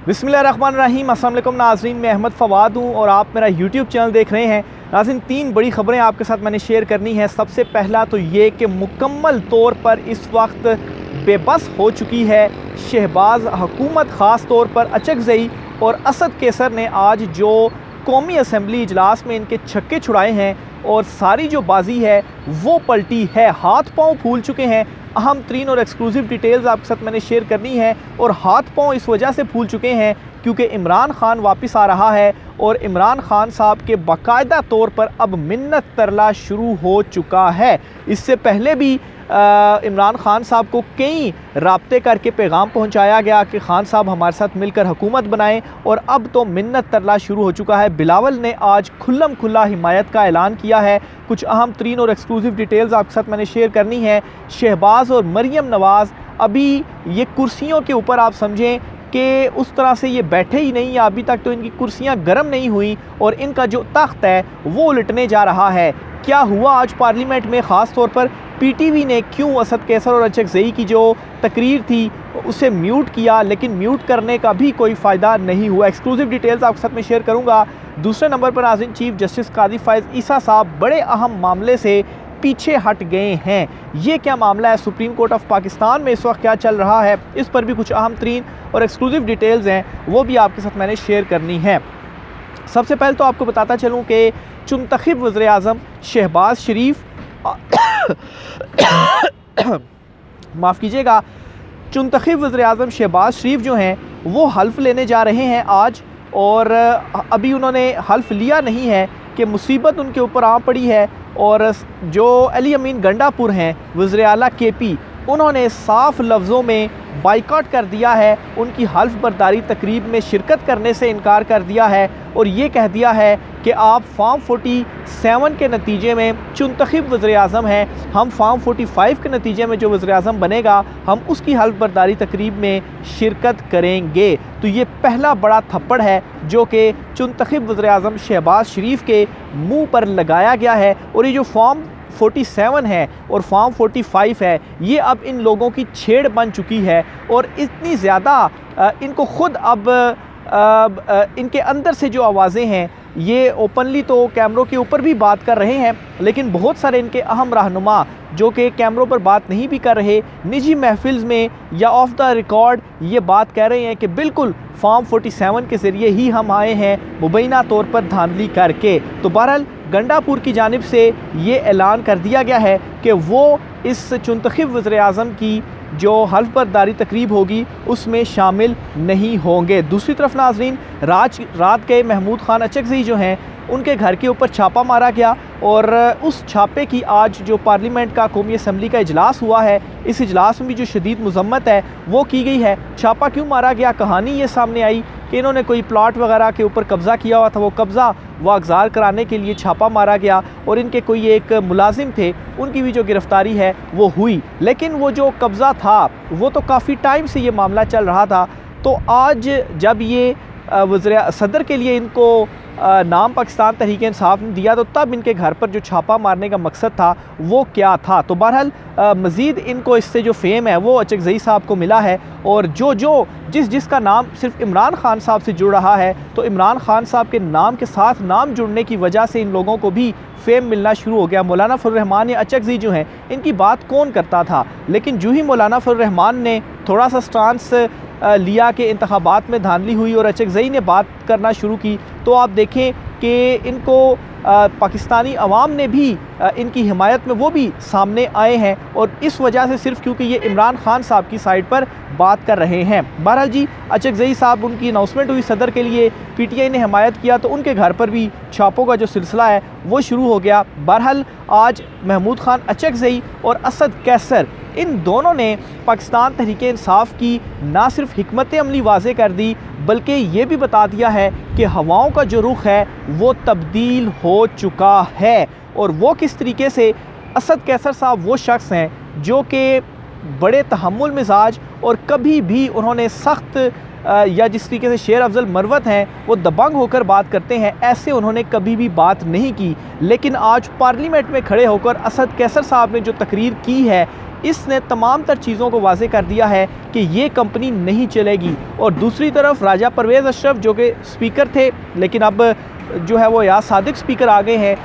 बिस्मिल्लाहिर्रहमानिर्रहीम। अस्सलाम वालेकुम नाज़रीन, मैं अहमद फ़वाद हूँ और आप मेरा यूट्यूब चैनल देख रहे हैं। नाज़रीन, 3 बड़ी ख़बरें आपके साथ मैंने शेयर करनी है। सबसे पहला तो ये कि मुकम्मल तौर पर इस वक्त बेबस हो चुकी है शहबाज हुकूमत, ख़ास तौर पर अचकज़ई और असद कैसर ने आज जो कौमी असम्बली इजलास में इनके छक्के छुड़ाए हैं और सारी जो बाजी है वो पलटी है। हाथ पाँव फूल चुके हैं। अहम तरीन और एक्सक्लूसिव डिटेल्स आपके साथ मैंने शेयर करनी है। और हाथ पाँव इस वजह से फूल चुके हैं क्योंकि इमरान खान वापस आ रहा है और इमरान खान साहब के बाकायदा तौर पर अब मिन्नत तरला शुरू हो चुका है। इससे पहले भी इमरान खान साहब को कई राब्ते करके पैगाम पहुंचाया गया कि खान साहब हमारे साथ मिलकर हुकूमत बनाएं, और अब तो मिन्नत तरला शुरू हो चुका है। बिलावल ने आज खुल्लम खुल्ला हिमायत का ऐलान किया है। कुछ अहम तरीन और एक्सक्लूसिव डिटेल्स आपके साथ मैंने शेयर करनी है। शहबाज और मरियम नवाज़ अभी ये कुर्सियों के ऊपर आप समझें कि उस तरह से ये बैठे ही नहीं है। अभी तक तो इनकी कुर्सियां गर्म नहीं हुई और इनका जो तख्त है वो उलटने जा रहा है। क्या हुआ आज पार्लियामेंट में? ख़ास तौर पर पीटीवी ने क्यों असद कैसर और अचकज़ई की जो तकरीर थी उसे म्यूट किया, लेकिन म्यूट करने का भी कोई फ़ायदा नहीं हुआ। एक्सक्लूसिव डिटेल्स आपके साथ में शेयर करूँगा। दूसरे नंबर पर नाज़रीन, चीफ जस्टिस कादी फ़ाइज़ ईसा साहब बड़े अहम मामले से पीछे हट गए हैं। ये क्या मामला है? सुप्रीम कोर्ट ऑफ पाकिस्तान में इस वक्त क्या चल रहा है, इस पर भी कुछ अहम तरीन और एक्सक्लूसिव डिटेल्स हैं, वो भी आपके साथ मैंने शेयर करनी है। सबसे पहले तो आपको बताता चलूँ कि चुनतखब वज़ीर आज़म शहबाज शरीफ माफ़ कीजिएगा, चुनतखब वज़ीर आज़म शहबाज शरीफ जो हैं वो हल्फ लेने जा रहे हैं आज। और अभी उन्होंने हल्फ लिया नहीं है कि मुसीबत उनके ऊपर आ पड़ी है। और जो अली अमीन गंडापुर हैं वज़ीर आला केपी, उन्होंने साफ लफ्ज़ों में बाइकआउट कर दिया है, उनकी हल्फ बर्दारी तकरीब में शिरकत करने से इनकार कर दिया है और ये कह दिया है कि आप फॉर्म 47 के नतीजे में चुनतखब वज़ीर आज़म हैं, हम फॉर्म 45 के नतीजे में जो वज़ीर आज़म बनेगा हम उसकी हल्फ बर्दारी तकरीब में शिरकत करेंगे। तो ये पहला बड़ा थप्पड़ है जो कि चुनतखब वज़ीर आज़म शहबाज शरीफ के मुँह पर लगाया गया है। और ये जो फॉर्म 47 है और फॉर्म 45 है, ये अब इन लोगों की छेड़ बन चुकी है और इतनी ज़्यादा इनको खुद अब इनके अंदर से जो आवाज़ें हैं ये ओपनली तो कैमरों के ऊपर भी बात कर रहे हैं, लेकिन बहुत सारे इनके अहम रहनुमा जो कि कैमरों पर बात नहीं भी कर रहे, निजी महफिल में या ऑफ द रिकॉर्ड ये बात कह रहे हैं कि बिल्कुल फॉर्म 47 के ज़रिए ही हम आए हैं, मुबैना तौर पर धांधली करके। तो बहरहाल गंडापुर की जानिब से ये ऐलान कर दिया गया है कि वो इस चुनतखब वज़ीर आज़म की जो हल्फ बर्दारी तकरीब होगी उसमें शामिल नहीं होंगे। दूसरी तरफ नाज़रीन, रात के महमूद खान अचकज़ई जो हैं उनके घर के ऊपर छापा मारा गया और उस छापे की आज जो पार्लियामेंट का कौमी असम्बली का इजलास हुआ है, इस इजलास में भी जो शदीद मज़म्मत है वो की गई है। छापा क्यों मारा गया? कहानी ये सामने आई कि इन्होंने कोई प्लाट वगैरह के ऊपर कब्ज़ा किया हुआ था, वो कब्ज़ा वागज़ार कराने के लिए छापा मारा गया और इनके कोई एक मुलाजिम थे, उनकी भी जो गिरफ़्तारी है वो हुई। लेकिन वो जो कब्ज़ा था वो तो काफ़ी टाइम से ये मामला चल रहा था। तो आज जब ये वज़ीर सदर के लिए इनको नाम पाकिस्तान तहरीक इंसाफ ने दिया तो तब इनके घर पर जो छापा मारने का मकसद था वो क्या था? तो बहरहाल मज़ीद इनको इससे जो फेम है वो अचकज़ई साहब को मिला है और जिसका नाम सिर्फ इमरान खान साहब से जुड़ रहा है, तो इमरान खान साहब के नाम के साथ नाम जुड़ने की वजह से इन लोगों को भी फेम मिलना शुरू हो गया। मौलाना फजल रहमान या अचकज़ई जो हैं इनकी बात कौन करता था, लेकिन जो ही मौलाना फजल रहमान ने थोड़ा सा स्टांस लिया कि इंतखाबात में धांधली हुई और अचकज़ई ने बात करना शुरू की, तो आप देखें कि इनको पाकिस्तानी अवाम ने भी इनकी हिमायत में वो भी सामने आए हैं और इस वजह से सिर्फ क्योंकि ये इमरान खान साहब की साइड पर बात कर रहे हैं। बहरहाल जी, अचकज़ई साहब उनकी अनाउंसमेंट हुई सदर के लिए, पीटीआई ने हिमायत किया तो उनके घर पर भी छापों का जो सिलसिला है वो शुरू हो गया। बहरहाल आज महमूद खान अचकज़ई और असद कैसर इन दोनों ने पाकिस्तान तहरीक इंसाफ की ना सिर्फ हिकमत अमली वाज़े कर दी बल्कि ये भी बता दिया है कि हवाओं का जो रुख है वो तब्दील हो चुका है। और वो किस तरीके से? असद कैसर साहब वो शख्स हैं जो कि बड़े तहम्मुल मिजाज और कभी भी उन्होंने सख्त या जिस तरीके से शेर अफजल मरवत हैं वो दबंग होकर बात करते हैं, ऐसे उन्होंने कभी भी बात नहीं की। लेकिन आज पार्लियामेंट में खड़े होकर असद कैसर साहब ने जो तकरीर की है इसने तमाम तर चीज़ों को वाज़े कर दिया है कि ये कंपनी नहीं चलेगी। और दूसरी तरफ राजा परवेज़ अशरफ जो कि स्पीकर थे, लेकिन अब जो है वो याद सादिक स्पीकर आ गए हैं,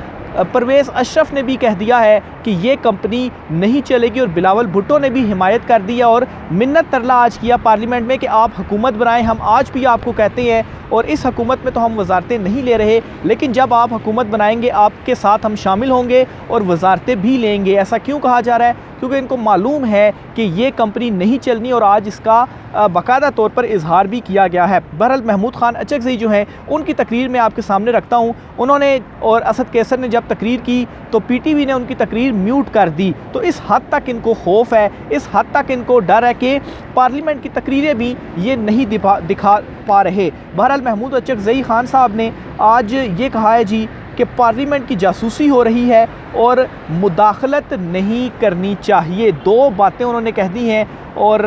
परवेज़ अशरफ ने भी कह दिया है कि ये कंपनी नहीं चलेगी। और बिलावल भुट्टो ने भी हिमायत कर दी है और मिन्नत तरला आज किया पार्लियामेंट में कि आप हुकूमत बनाएं, हम आज भी आपको कहते हैं और इस हुकूमत में तो हम वजारतें नहीं ले रहे, लेकिन जब आप हुकूमत बनाएंगे आपके साथ हम शामिल होंगे और वजारतें भी लेंगे। ऐसा क्यों कहा जा रहा है? क्योंकि इनको मालूम है कि ये कंपनी नहीं चलनी और आज इसका बाकायदा तौर पर इजहार भी किया गया है। बहरहाल महमूद खान अचकज़ई जो हैं उनकी तकरीर में आपके सामने रखता हूँ। उन्होंने और असद कैसर ने जब तकरीर की तो PTV ने उनकी तकरीर म्यूट कर दी। तो इस हद तक इनको खौफ है, इस हद तक इनको डर है कि पार्लियामेंट की तकरीरें भी ये नहीं दिखा पा रहे। बहरहाल महमूद अचकज़ई खान साहब ने आज ये कहा है जी कि पार्लियामेंट की जासूसी हो रही है और मुदाखलत नहीं करनी चाहिए। दो बातें उन्होंने कह दी हैं और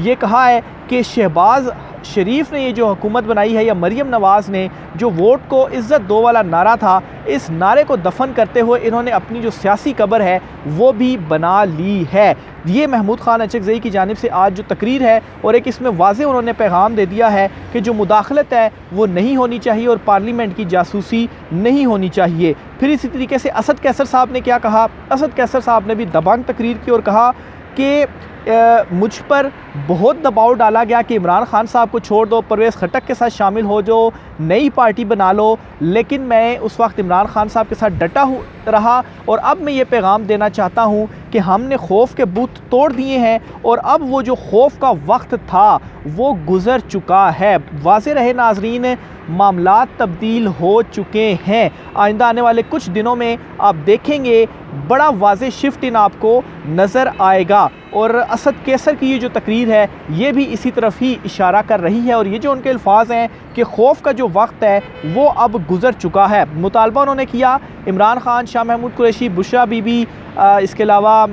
ये कहा है कि शहबाज शरीफ ने ये जो हुकूमत बनाई है या मरीम नवाज़ ने जो वोट को इज़्ज़त दो वाला नारा था, इस नारे को दफन करते हुए इन्होंने अपनी जो सियासी कब्र है वो भी बना ली है। ये महमूद खान अचकज़ई की जानिब से आज जो तकरीर है और एक इसमें वाज़े उन्होंने पैगाम दे दिया है कि जो मुदाखलत है वो नहीं होनी चाहिए और पार्लियामेंट की जासूसी नहीं होनी चाहिए। फिर इसी तरीके से असद कैसर साहब ने क्या कहा? असद कैसर साहब ने भी दबंग तकरीर की और कहा कि मुझ पर बहुत दबाव डाला गया कि इमरान खान साहब को छोड़ दो, परवेज़ खटक के साथ शामिल हो जाओ, नई पार्टी बना लो, लेकिन मैं उस वक्त इमरान खान साहब के साथ डटा रहा और अब मैं ये पैगाम देना चाहता हूँ कि हमने खौफ के बूथ तोड़ दिए हैं और अब वो जो खौफ का वक्त था वो गुज़र चुका है। वाज़े रहे नाज़रीन, मामलात तब्दील हो चुके हैं। आइंदा आने वाले कुछ दिनों में आप देखेंगे बड़ा वाज़े शिफ्ट इन आपको नज़र आएगा। और असद कैसर की ये जो तकरीर है ये भी इसी तरफ ही इशारा कर रही है और ये जो उनके अल्फाज हैं कि खौफ का जो वक्त है वो अब गुज़र चुका है। मुतालबा उन्होंने किया इमरान खान, शाह महमूद कुरैशी, बुशरा बीबी, इसके अलावा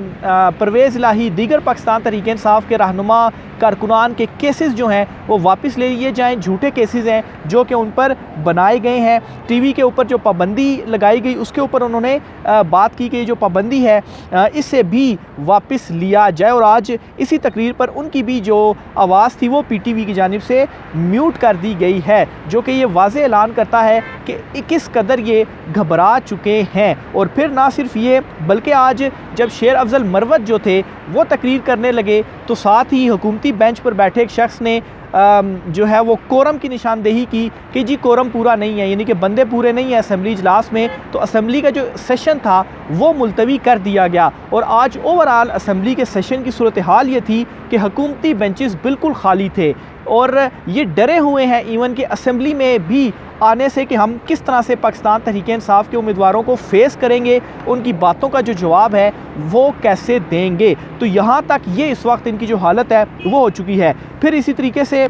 परवेज़ इलाही, दीगर पाकिस्तान तहरीक इंसाफ के रहनुमा कारकुनान के केसेस जो हैं वो वापस ले लिए जाएं। झूठे केसेस हैं जो कि उन पर बनाए गए हैं। टीवी के ऊपर जो पाबंदी लगाई गई उसके ऊपर उन्होंने बात की कि जो पाबंदी है इससे भी वापस लिया जाए। और आज इसी तकरीर पर उनकी भी जो आवाज़ थी वो PTV की जानिब से म्यूट कर दी गई है, जो कि ये वाज़े ऐलान करता है कि किस कदर ये घबरा चुके हैं। और फिर ना सिर्फ ये बल्कि आज जब शेर अफजल मरवत जो थे वो तकरीर करने लगे तो साथ ही हुकूमती बेंच पर बैठे एक शख्स ने जो है वो कोरम की निशानदेही की कि जी कोरम पूरा नहीं है, यानी कि बंदे पूरे नहीं हैं असेंबली इजलास में। तो असेंबली का जो सेशन था वो मुलतवी कर दिया गया और आज ओवरऑल असेंबली के सेशन की सूरत हाल ये थी कि हुकूमती बेंचेस बिल्कुल खाली थे और ये डरे हुए हैं इवन कि असेंबली में भी आने से कि हम किस तरह से पाकिस्तान तहरीक इंसाफ के उम्मीदवारों को फेस करेंगे, उनकी बातों का जो जवाब है वो कैसे देंगे। तो यहाँ तक ये इस वक्त इनकी जो हालत है वो हो चुकी है। फिर इसी तरीके से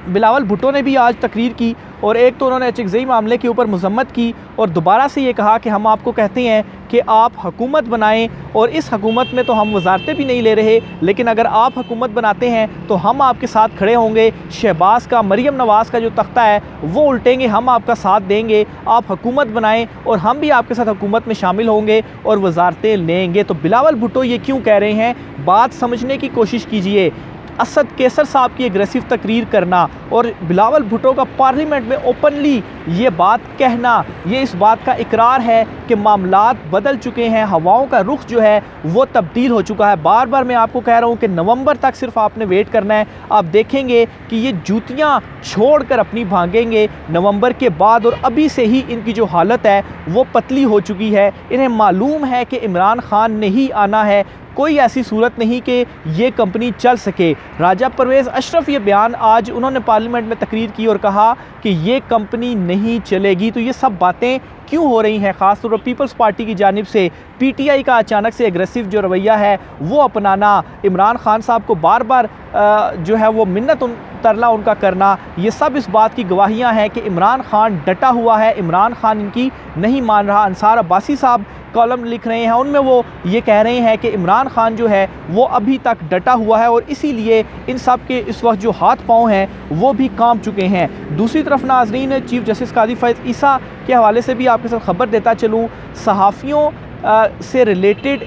बिलावल भुट्टो ने भी आज तकरीर की और एक तो उन्होंने अचकज़ई मामले के ऊपर मजम्मत की और दोबारा से ये कहा कि हम आपको कहते हैं कि आप हुकूमत बनाएं और इस हुकूमत में तो हम वजारतें भी नहीं ले रहे, लेकिन अगर आप हुकूमत बनाते हैं तो हम आपके साथ खड़े होंगे। शहबाज का, मरीम नवाज़ का जो तख्ता है वो उल्टेंगे, हम आपका साथ देंगे। आप हुकूमत बनाएं और हम भी आपके साथ हुकूमत में शामिल होंगे और वजारतें लेंगे। तो बिलावल भुट्टो ये क्यों कह रहे हैं, बात समझने की कोशिश कीजिए। असद कैसर साहब की एग्रेसिव तकरीर करना और बिलावल भुट्टो का पार्लियामेंट में ओपनली ये बात कहना, ये इस बात का इकरार है कि मामलात बदल चुके हैं, हवाओं का रुख जो है वो तब्दील हो चुका है। बार बार मैं आपको कह रहा हूँ कि नवंबर तक सिर्फ आपने वेट करना है। आप देखेंगे कि ये जूतियाँ छोड़कर अपनी भागेंगे नवंबर के बाद और अभी से ही इनकी जो हालत है वो पतली हो चुकी है। इन्हें मालूम है कि इमरान खान ने ही आना है, कोई ऐसी सूरत नहीं कि ये कंपनी चल सके। राजा परवेज़ अशरफ ये बयान आज उन्होंने पार्लियामेंट में तकरीर की और कहा कि ये कंपनी नहीं चलेगी। तो ये सब बातें क्यों हो रही हैं? ख़ास तौर पर पीपल्स पार्टी की जानिब से PTI का अचानक से एग्रेसिव जो रवैया है वो अपनाना, इमरान खान साहब को बार बार जो है वो मिन्नत तरला उनका करना, ये सब इस बात की गवाहियाँ हैं कि इमरान खान डटा हुआ है, इमरान खान इनकी नहीं मान रहा। अंसार अब्बासी साहब कॉलम लिख रहे हैं, उनमें वो ये कह रहे हैं कि इमरान खान जो है वो अभी तक डटा हुआ है और इसीलिए इन सब के इस वक्त जो हाथ पाँव हैं वो भी कांप चुके हैं। दूसरी तरफ नाज़रीन, चीफ जस्टिस कादी फैज़ ईसा के हवाले से भी आपके साथ खबर देता चलूँ, सहाफ़ियों से रिलेटेड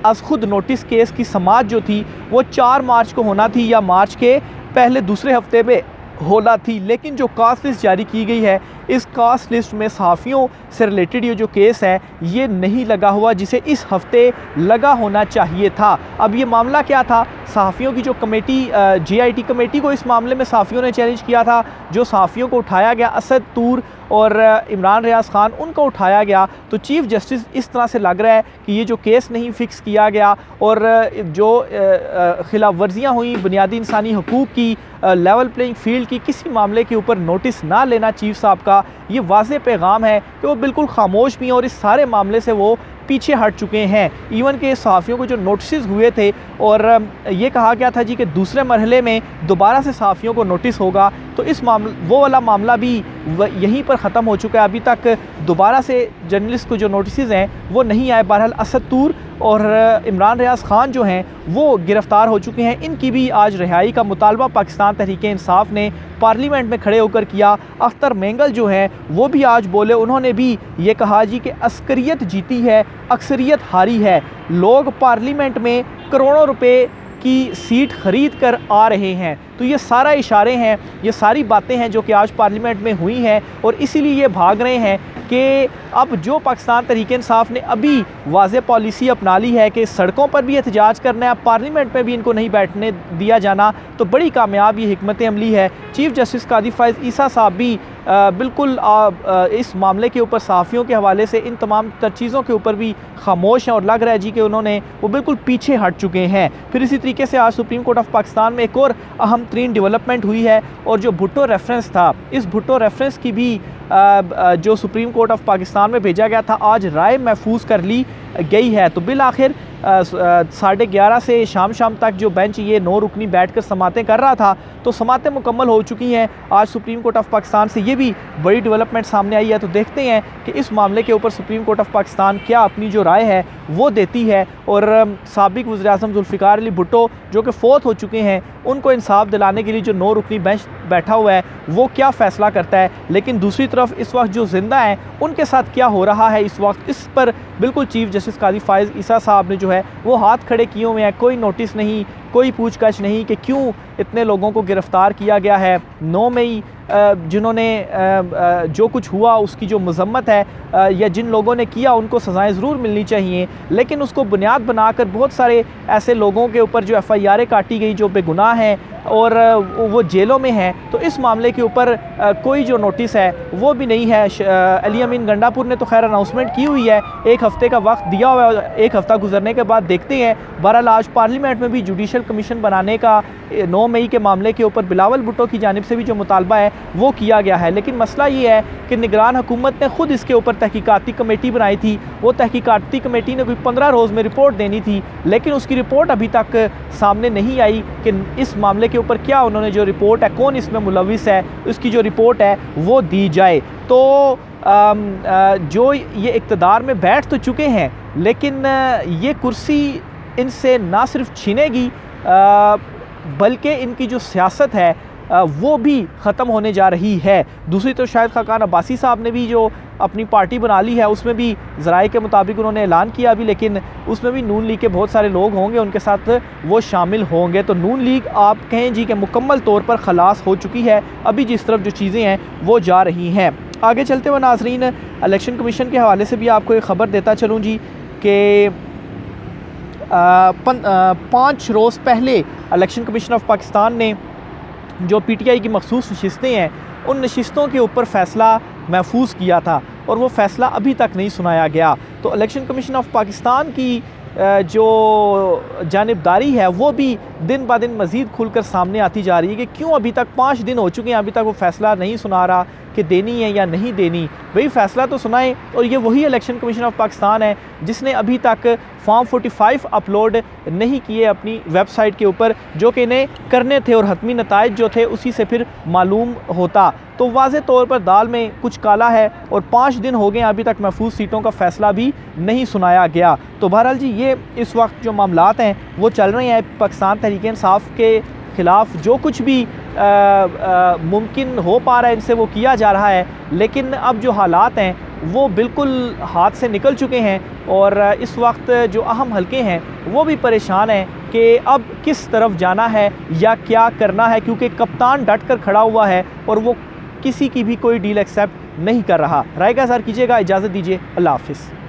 अज खुद नोटिस केस की समाअत जो थी वो 4 मार्च को होना थी या मार्च के पहले दूसरे हफ्ते में होना थी, लेकिन जो कास्ट लिस्ट जारी की गई है इस कास्ट लिस्ट में सहाफ़ियों से रिलेटेड ये जो केस है ये नहीं लगा हुआ जिसे इस हफ्ते लगा होना चाहिए था। अब ये मामला क्या था, सहाफ़ियों की जो कमेटी JIT कमेटी को इस मामले में सहाफ़ियों ने चैलेंज किया था। जो सहाफ़ियों को उठाया गया असद तूर और इमरान रियाज ख़ान उनको उठाया गया, तो चीफ़ जस्टिस इस तरह से लग रहा है कि ये जो केस नहीं फ़िक्स किया गया और जो खिलाफ वर्जियाँ हुई बुनियादी इंसानी हकूक़ की, लेवल प्लेइंग फील्ड की, किसी मामले के ऊपर नोटिस ना लेना चीफ साहब का ये वाज़ेह पैगाम है कि वो बिल्कुल खामोश भी हैं और इस सारे मामले से वो पीछे हट चुके हैं। इवन के सहाफ़ियों को जो नोटिस हुए थे और ये कहा गया था जी कि दूसरे मरहले में दोबारा से सहाफ़ियों को नोटिस होगा, तो इस वो वाला मामला भी यहीं पर ख़त्म हो चुका है। अभी तक दोबारा से जर्नलिस्ट को जो नोटिस हैं वो नहीं आए। बहरहाल असद तूर और इमरान रियाज ख़ान जो हैं वो गिरफ़्तार हो चुके हैं, इनकी भी आज रिहाई का मुतालबा पाकिस्तान तहरीक इंसाफ ने पार्लियामेंट में खड़े होकर किया। अख्तर मेंगल जो हैं वो भी आज बोले, उन्होंने भी ये कहा जी कि अस्करियत जीती है, अक्सरियत हारी है। लोग पार्लियामेंट में करोड़ों रुपए की सीट ख़रीद कर आ रहे हैं। तो ये सारा इशारे हैं, ये सारी बातें हैं जो कि आज पार्लियामेंट में हुई हैं और इसीलिए ये भाग रहे हैं कि अब जो पाकिस्तान तहरीक इंसाफ ने अभी वाज़ेह पॉलिसी अपना ली है कि सड़कों पर भी एहतजाज करना है, पार्लियामेंट में भी इनको नहीं बैठने दिया जाना, तो बड़ी कामयाब ये हिकमत अमली है। चीफ़ जस्टिस कादी फ़ाइज़ ईसा साहब भी बिल्कुल इस मामले के ऊपर सहाफ़ियों के हवाले से इन तमाम तर चीज़ों के ऊपर भी खामोश हैं और लग रहा है जी कि उन्होंने वो बिल्कुल पीछे हट चुके हैं। फिर इसी तरीके से आज सुप्रीम कोर्ट ऑफ पाकिस्तान में एक और अहम तरीन डेवलपमेंट हुई है और जो भुट्टो रेफरेंस था, इस भुट्टो रेफरेंस की भी जो सुप्रीम कोर्ट ऑफ पाकिस्तान में भेजा गया था आज राय महफूज कर ली गई है। तो बिल आखिर 11:30 से शाम तक जो बेंच ये 9 रुकनी बैठ कर समातें कर रहा था, तो समातें मुकम्मल हो चुकी हैं। आज सुप्रीम कोर्ट ऑफ पाकिस्तान से ये भी बड़ी डेवलपमेंट सामने आई है, तो देखते हैं कि इस मामले के ऊपर सुप्रीम कोर्ट ऑफ पाकिस्तान क्या अपनी जो राय है वो देती है। और साबिक वज़ीर-ए-आज़म जुल्फ़िकार अली भुट्टो जो कि फ़ौत हो चुके हैं, उनको इंसाफ दिलाने के लिए जो 9 रुकनी बेंच बैठा हुआ है वो क्या फ़ैसला करता है। लेकिन दूसरी तरफ इस वक्त जो ज़िंदा हैं उनके साथ क्या हो रहा है इस वक्त, इस पर बिल्कुल चीफ़ जस्टिस कादी फ़ाइज़ ईसा साहब ने जो है वो हाथ खड़े किए हुए हैं। कोई नोटिस नहीं, कोई पूछताछ नहीं कि क्यों इतने लोगों को गिरफ़्तार किया गया है। 9 मई जिन्होंने जो कुछ हुआ उसकी जो मज़म्मत है या जिन लोगों ने किया उनको सज़ाएं ज़रूर मिलनी चाहिए, लेकिन उसको बुनियाद बनाकर बहुत सारे ऐसे लोगों के ऊपर जो FIR काटी गई जो बेगुनाह हैं और वो जेलों में हैं, तो इस मामले के ऊपर कोई जो नोटिस है वो भी नहीं है। अली अमीन गंडापुर ने तो खैर अनाउंसमेंट की हुई है, 1 हफ़्ते का वक्त दिया हुआ है, 1 हफ़्ता गुजरने के बाद देखते हैं। बहरहाल आज पार्लियामेंट में भी जुडिशल कमीशन बनाने का 9 मई के मामले के ऊपर बिलावल भुट्टो की जानिब से भी जो मुतालबा है वो किया गया है। लेकिन मसला ये है कि निगरान हुकूमत ने ख़ुद इसके ऊपर तहकीकाती कमेटी बनाई थी, वो तहकीकाती कमेटी ने कोई 15 रोज़ में रिपोर्ट देनी थी, लेकिन उसकी रिपोर्ट अभी तक सामने नहीं आई कि इस मामले के ऊपर क्या उन्होंने जो रिपोर्ट है, कौन इसमें मुलविस है, उसकी जो रिपोर्ट है वो दी जाए। तो जो ये इक़्तिदार में बैठ तो चुके हैं, लेकिन ये कुर्सी इनसे ना सिर्फ छीनेगी बल्कि इनकी जो सियासत है वो भी ख़त्म होने जा रही है। दूसरी तो शायद खाकान अब्बासी साहब ने भी जो अपनी पार्टी बना ली है, उसमें भी ज़राए के मुताबिक उन्होंने ऐलान किया अभी, लेकिन उसमें भी नून लीग के बहुत सारे लोग होंगे, उनके साथ वो शामिल होंगे। तो नून लीग आप कहें जी कि मुकम्मल तौर पर खलास हो चुकी है अभी जिस तरफ जो चीज़ें हैं वो जा रही हैं। आगे चलते हुए नाज़रीन, इलेक्शन कमीशन के हवाले से भी आपको एक ख़बर देता चलूँ जी कि 5 रोज़ पहले इलेक्शन कमीशन ऑफ पाकिस्तान ने जो PTI की मखसूस नशिस्तें हैं उन नशिस्तों के ऊपर फ़ैसला महफूज किया था और वो फ़ैसला अभी तक नहीं सुनाया गया। तो इलेक्शन कमीशन ऑफ पाकिस्तान की जो जानिबदारी है वो भी दिन ब दिन मज़ीद खुलकर सामने आती जा रही है कि क्यों अभी तक 5 दिन हो चुके हैं, अभी तक वो फ़ैसला नहीं सुना रहा कि देनी है या नहीं देनी। भाई फ़ैसला तो सुनाएं। और ये वही इलेक्शन कमीशन ऑफ पाकिस्तान है जिसने अभी तक फॉर्म 45 अपलोड नहीं किए अपनी वेबसाइट के ऊपर, जो कि इन्हें करने थे और हतमी नताइज जो थे उसी से फिर मालूम होता। तो वाज़े तौर पर दाल में कुछ काला है और 5 दिन हो गए अभी तक महफूज सीटों का फ़ैसला भी नहीं सुनाया गया। तो बहरहाल जी ये इस वक्त जो मामलात हैं वो चल रहे हैं। पाकिस्तान तहरीक इंसाफ के ख़िलाफ़ जो कुछ भी मुमकिन हो पा रहा है इनसे वो किया जा रहा है, लेकिन अब जो हालात हैं वो बिल्कुल हाथ से निकल चुके हैं और इस वक्त जो अहम हलके हैं वो भी परेशान हैं कि अब किस तरफ जाना है या क्या करना है, क्योंकि कप्तान डट कर खड़ा हुआ है और वो किसी की भी कोई डील एक्सेप्ट नहीं कर रहा। राय का इज़हार कीजिएगा, इजाज़त दीजिए, अल्लाह हाफ़िज़।